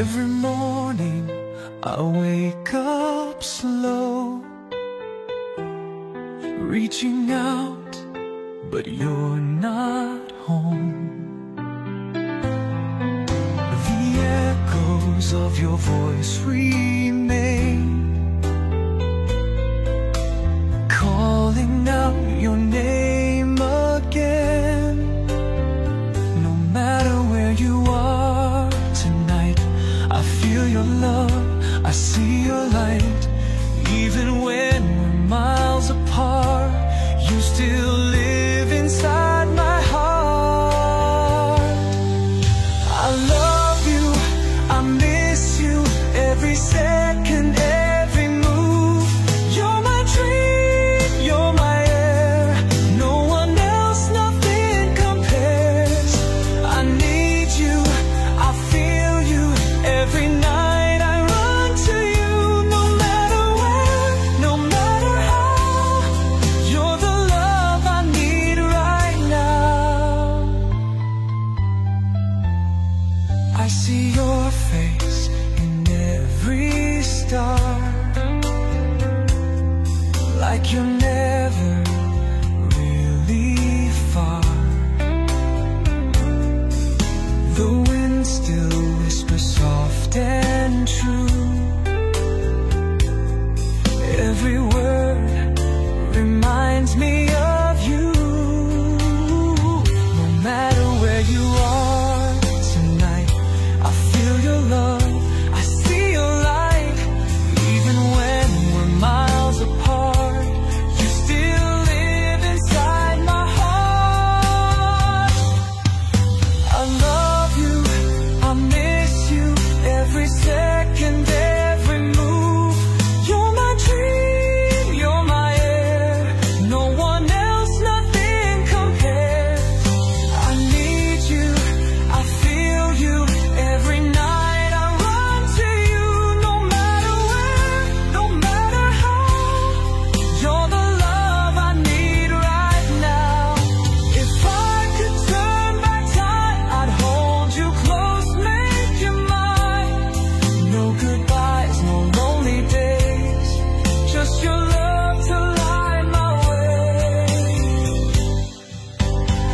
Every morning I wake up slow, reaching out, but you're not home. The echoes of your voice remain, calling out your name again. No matter where you are tonight, I feel your love, I see your light. Even when we're miles apart, you still live inside my heart. I love you, I miss you, every second, every move. You're my dream, you're my air, no one else, nothing compares. I need you, I feel you, every night I run to you. No matter where, no matter how, you're the love I need right now. I see your face in every star, like you're never really far. The wind still whispers soft and true. Every word reminds me of you. No matter where you are tonight, I feel your love, I see your light. Even when we're miles apart, you still live inside my heart. I love you, I miss you, every second, every move. You're my dream, you're my air, no one else, nothing compares. I need you, I feel you, every night I run to you. No matter where, no matter how, you're the love I need right now. If I could turn back time, I'd hold you close, make you mine. No goodbyes, no lonely days, just your love to light my way.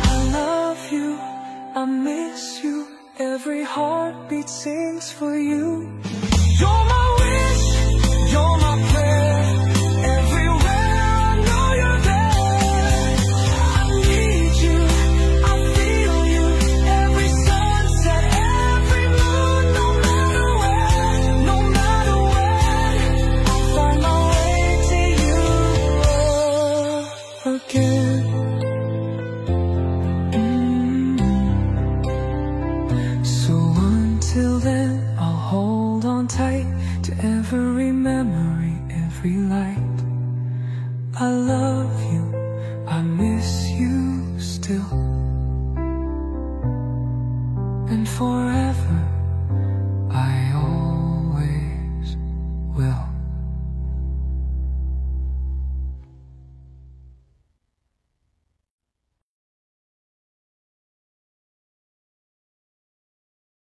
I love you, I miss you, every heartbeat sings for you. You're my wish, you're my prayer, everywhere I know you're there. I need you, I feel you, every sunset, every moon. No matter where, no matter when, I'll find my way to you again. So until then, I'll hold on tight to every memory, every light. I love